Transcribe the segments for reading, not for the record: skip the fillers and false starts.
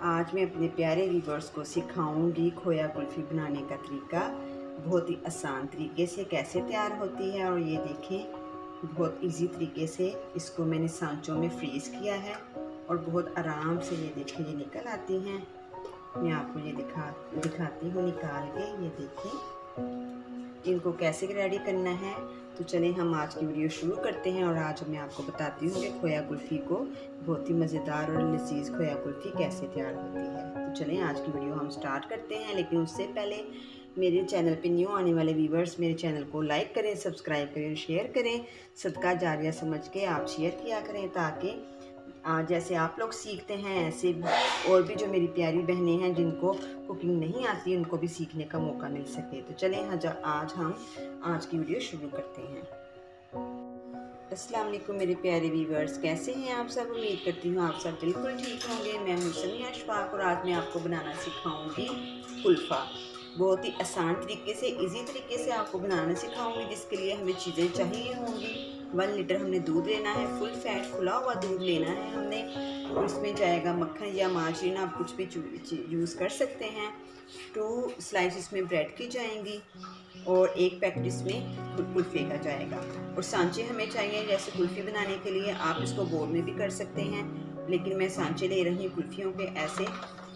आज मैं अपने प्यारे व्यूअर्स को सिखाऊंगी खोया कुल्फ़ी बनाने का तरीका। बहुत ही आसान तरीके से कैसे तैयार होती है। और ये देखें, बहुत इजी तरीके से इसको मैंने सांचों में फ्रीज़ किया है और बहुत आराम से ये देखें ये निकल आती हैं। मैं आपको ये दिखाती हूँ निकाल के। ये देखें इनको कैसे रेडी करना है। तो चलें हम आज की वीडियो शुरू करते हैं। और आज मैं आपको बताती हूँ कि खोया कुल्फ़ी को बहुत ही मज़ेदार और लजीज खोया कुल्फ़ी कैसे तैयार होती है। तो चलें आज की वीडियो हम स्टार्ट करते हैं। लेकिन उससे पहले मेरे चैनल पे न्यू आने वाले व्यूवर्स मेरे चैनल को लाइक करें, सब्सक्राइब करें, शेयर करें। सदका जारिया समझ के आप शेयर किया करें, ताकि जैसे आप लोग सीखते हैं ऐसे और भी जो मेरी प्यारी बहनें हैं जिनको कुकिंग नहीं आती उनको भी सीखने का मौका मिल सके। तो चलें आज हम आज की वीडियो शुरू करते हैं। अस्सलाम वालेकुम मेरे प्यारे व्यूवर्स, कैसे हैं आप सब। उम्मीद करती हूँ आप सब बिल्कुल ठीक होंगे। मैं हूँ समिया अशफाक और आज मैं आपको बनाना सिखाऊंगी कुल्फ़ा। बहुत ही आसान तरीके से, इजी तरीके से आपको बनाना सिखाऊंगी, जिसके लिए हमें चीज़ें चाहिए होंगी। 1 लीटर हमने दूध लेना है, फुल फैट खुला हुआ दूध लेना है हमने। और इसमें जाएगा मक्खन या मार्जरीन, आप कुछ भी यूज़ कर सकते हैं। 2 स्लाइस इसमें ब्रेड की जाएंगी और 1 पैकेट इसमें कुल्फ़ी का जाएगा। और सांचे हमें चाहिए जैसे कुल्फ़ी बनाने के लिए। आप इसको बोल में भी कर सकते हैं, लेकिन मैं सांचे ले रही हूँ कुल्फ़ियों के ऐसे।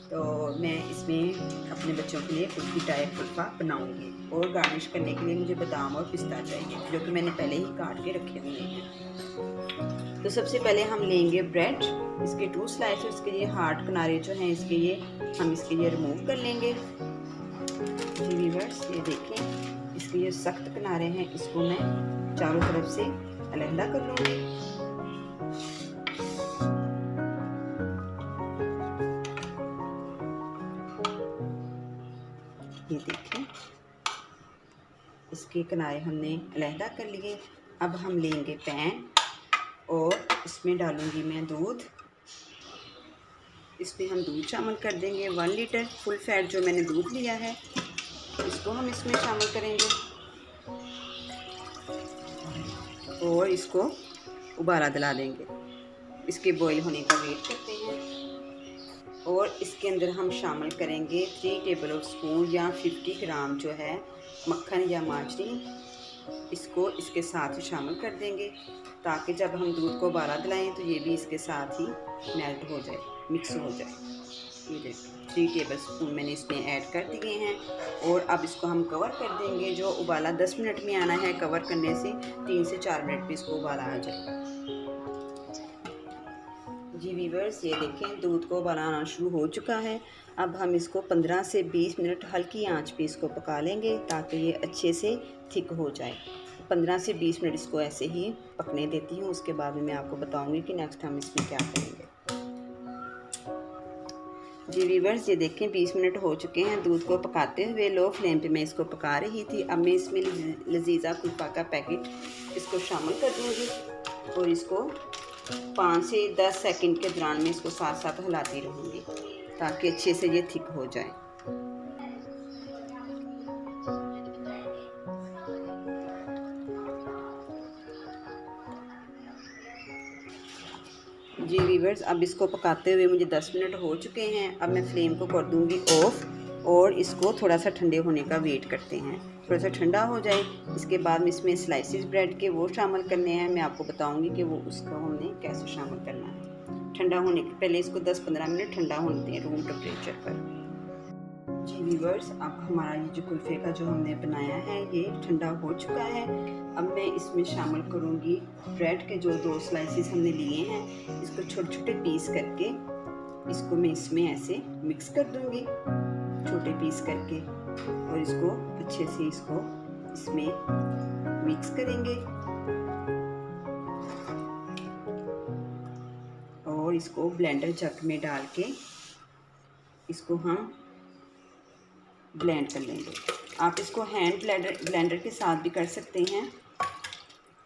तो मैं इसमें अपने बच्चों के लिए कुल्फ़ी टाइप कुल्फ़ा बनाऊंगी। और गार्निश करने के लिए मुझे बादाम और पिस्ता चाहिए, जो कि मैंने पहले ही काट के रखे हुए हैं। तो सबसे पहले हम लेंगे ब्रेड, इसके 2 स्लाइस। इसके ये हार्ड किनारे जो हैं इसके ये हम इसके लिए रिमूव कर लेंगे। जी व्यूअर्स, ये देखें इसके ये सख्त किनारे हैं, इसको मैं चारों तरफ से अलहदा कर लूँगी। ये देखें इसके किनारे हमने अलहदा कर लिए। अब हम लेंगे पैन और इसमें डालूंगी मैं दूध। इसमें हम दूध शामिल कर देंगे। 1 लीटर फुल फैट जो मैंने दूध लिया है इसको हम इसमें शामिल करेंगे और इसको उबाला दिला देंगे। इसके बॉईल होने का वेट करते हैं। और इसके अंदर हम शामिल करेंगे 3 टेबल स्पून या 50 ग्राम जो है मक्खन या मार्जरीन। इसको इसके साथ ही शामिल कर देंगे, ताकि जब हम दूध को उबाला दिलाएं तो ये भी इसके साथ ही मेल्ट हो जाए, मिक्स हो जाए। ये देखिए 3 टेबल स्पून मैंने इसमें ऐड कर दिए हैं। और अब इसको हम कवर कर देंगे। जो उबाला 10 मिनट में आना है, कवर करने से 3 से 4 मिनट में इसको उबाला आ जाएगा। जी व्यूअर्स, ये देखें दूध को उबाला आना शुरू हो चुका है। अब हम इसको 15 से 20 मिनट हल्की आंच पे इसको पका लेंगे, ताकि ये अच्छे से थिक हो जाए। 15 से 20 मिनट इसको ऐसे ही पकने देती हूँ। उसके बाद में मैं आपको बताऊंगी कि नेक्स्ट हम इसमें क्या करेंगे। जी व्यूअर्स, ये देखें 20 मिनट हो चुके हैं दूध को पकाते हुए। लो फ्लेम पे मैं इसको पका रही थी। अब मैं इसमें लजीजा कुल्फ़ा का पैकेट इसको शामिल कर दूँगी और इसको 5 से 10 सेकंड के दौरान में इसको साथ साथ हिलाती रहूँगी, ताकि अच्छे से ये थिक हो जाए। जी व्यूअर्स, अब इसको पकाते हुए मुझे 10 मिनट हो चुके हैं। अब मैं फ्लेम को कर दूँगी ऑफ और इसको थोड़ा सा ठंडे होने का वेट करते हैं। थोड़ा सा ठंडा हो जाए, इसके बाद में इसमें स्लाइसेस ब्रेड के वो शामिल करने हैं। मैं आपको बताऊंगी कि वो उसको हमने कैसे शामिल करना है। ठंडा होने के पहले इसको 10-15 मिनट ठंडा होने दें रूम टेम्परेचर पर। जी व्यूअर्स, अब हमारा ये जो कुल्फ़े का जो हमने बनाया है ये ठंडा हो चुका है। अब मैं इसमें शामिल करूँगी ब्रेड के जो 2 स्लाइसेस हमने लिए हैं। इसको छोटे छोटे पीस करके इसको मैं इसमें ऐसे मिक्स कर दूँगी, छोटे पीस करके। और इसको अच्छे से इसमें मिक्स करेंगे और इसको ब्लेंडर जग में डाल के इसको हम ब्लेंड कर लेंगे। आप इसको हैंड ब्लेंडर के साथ भी कर सकते हैं,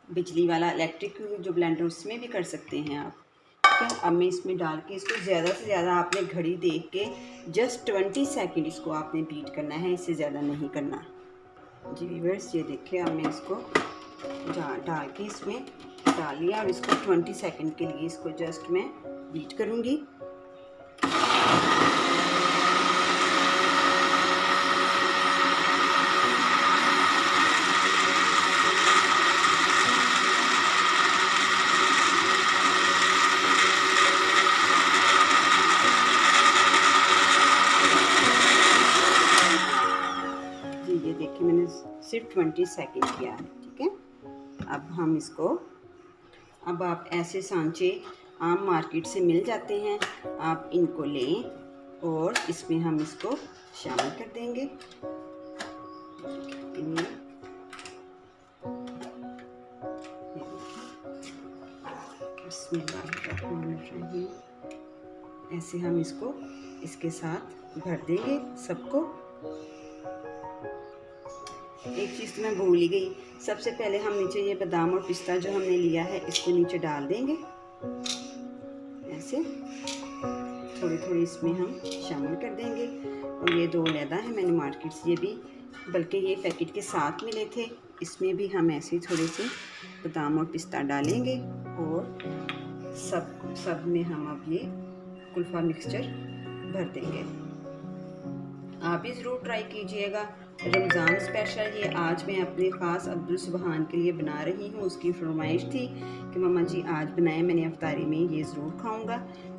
बिजली वाला इलेक्ट्रिक जो ब्लेंडर उसमें भी कर सकते हैं आप। ठीक है, अब मैं इसमें डाल के इसको ज़्यादा से ज़्यादा आपने घड़ी देख के जस्ट 20 सेकंड इसको आपने बीट करना है, इससे ज़्यादा नहीं करना। जी व्यूअर्स, ये देखिए अब मैं इसको डाल के इसमें डाल लिया और इसको 20 सेकंड के लिए इसको जस्ट मैं बीट करूँगी। 20 सेकंड किया है। ठीक है, अब हम इसको, अब आप ऐसे सांचे आम मार्केट से मिल जाते हैं, आप इनको लें और इसमें हम इसको शामिल कर देंगे। ऐसे हम इसको इसके साथ भर देंगे सबको। एक चीज़ तो मैं भूल ही गई, सबसे पहले हम नीचे ये बादाम और पिस्ता जो हमने लिया है इसको नीचे डाल देंगे। ऐसे थोड़ी थोड़ी इसमें हम शामिल कर देंगे। और ये 2 अलहदा है, मैंने मार्केट से ये भी, बल्कि ये पैकेट के साथ मिले थे। इसमें भी हम ऐसे ही थोड़े से बादाम और पिस्ता डालेंगे और सब में हम अब ये कुल्फ़ा मिक्सचर भर देंगे। आप भी ज़रूर ट्राई कीजिएगा। रमज़ान स्पेशल ये आज मैं अपने ख़ास अब्दुल सुबहान के लिए बना रही हूँ। उसकी फरमाइश थी कि मम्मा जी आज बनाएं, मैंने अफ्तारी में ये ज़रूर खाऊंगा,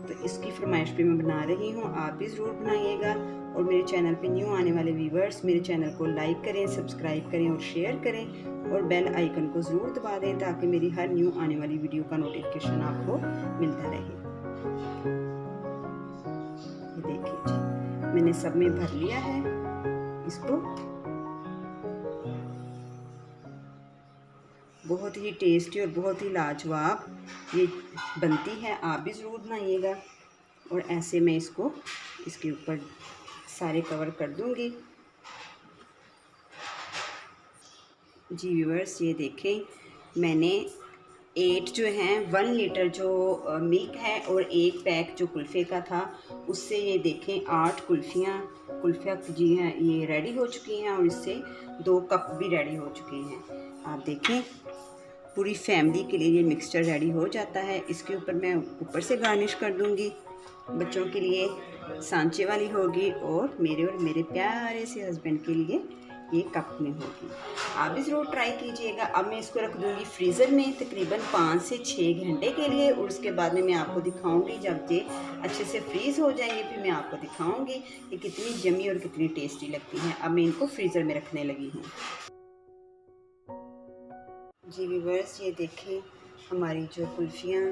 तो इसकी फरमाइश पे मैं बना रही हूँ। आप भी ज़रूर बनाइएगा। और मेरे चैनल पे न्यू आने वाले व्यूवर्स मेरे चैनल को लाइक करें, सब्सक्राइब करें और शेयर करें और बेल आइकन को ज़रूर दबा दें ताकि मेरी हर न्यू आने वाली वीडियो का नोटिफिकेशन आपको मिलता रहे। ये देखिए जी, मैंने सब में भर लिया है इसको। बहुत ही टेस्टी और बहुत ही लाजवाब ये बनती है, आप भी ज़रूर बनाइएगा। और ऐसे मैं इसको इसके ऊपर सारे कवर कर दूंगी। जी व्यूअर्स, ये देखें मैंने 1 लीटर जो मिल्क है और 1 पैक जो कुल्फ़े का था उससे ये देखें 8 कुल्फ़ियाँ जी हैं ये रेडी हो चुकी हैं और इससे 2 कप भी रेडी हो चुके हैं। आप देखें पूरी फैमिली के लिए ये मिक्सचर रेडी हो जाता है। इसके ऊपर मैं ऊपर से गार्निश कर दूंगी, बच्चों के लिए सांचे वाली होगी और मेरे प्यारे से हस्बैंड के लिए ये कप में होगी। आप भी ज़रूर ट्राई कीजिएगा। अब मैं इसको रख दूंगी फ्रीज़र में तकरीबन 5 से 6 घंटे के लिए और उसके बाद में मैं आपको दिखाऊंगी जब ये अच्छे से फ्रीज़ हो जाएंगे, फिर मैं आपको दिखाऊंगी कि कितनी जमी और कितनी टेस्टी लगती हैं। अब मैं इनको फ्रीज़र में रखने लगी हूँ। जी व्यूअर्स, ये देखें हमारी जो कुल्फ़ियाँ,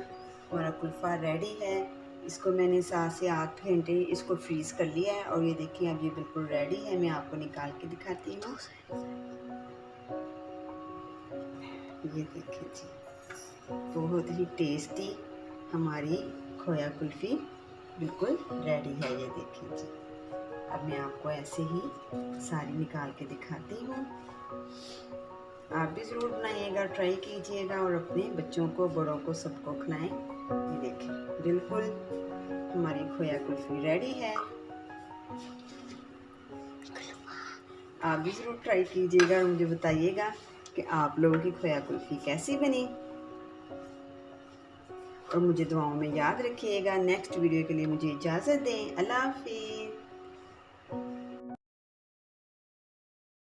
हमारा कुल्फ़ा रेडी है। इसको मैंने 7 से 8 घंटे इसको फ्रीज़ कर लिया है और ये देखिए अब ये बिल्कुल रेडी है। मैं आपको निकाल के दिखाती हूँ। ये देखिए जी, बहुत ही टेस्टी हमारी खोया कुल्फ़ी बिल्कुल रेडी है। ये देखिए जी, अब मैं आपको ऐसे ही सारी निकाल के दिखाती हूँ। आप भी ज़रूर बनाइएगा, ट्राई कीजिएगा और अपने बच्चों को, बड़ों को, सबको खिलाएं। ये देखें बिल्कुल हमारी खोया कुल्फ़ी रेडी है। आप भी ज़रूर ट्राई कीजिएगा और मुझे बताइएगा कि आप लोगों की खोया कुल्फ़ी कैसी बनी और मुझे दुआओं में याद रखिएगा। नेक्स्ट वीडियो के लिए मुझे इजाज़त दें। अल्लाह हाफ़िज़।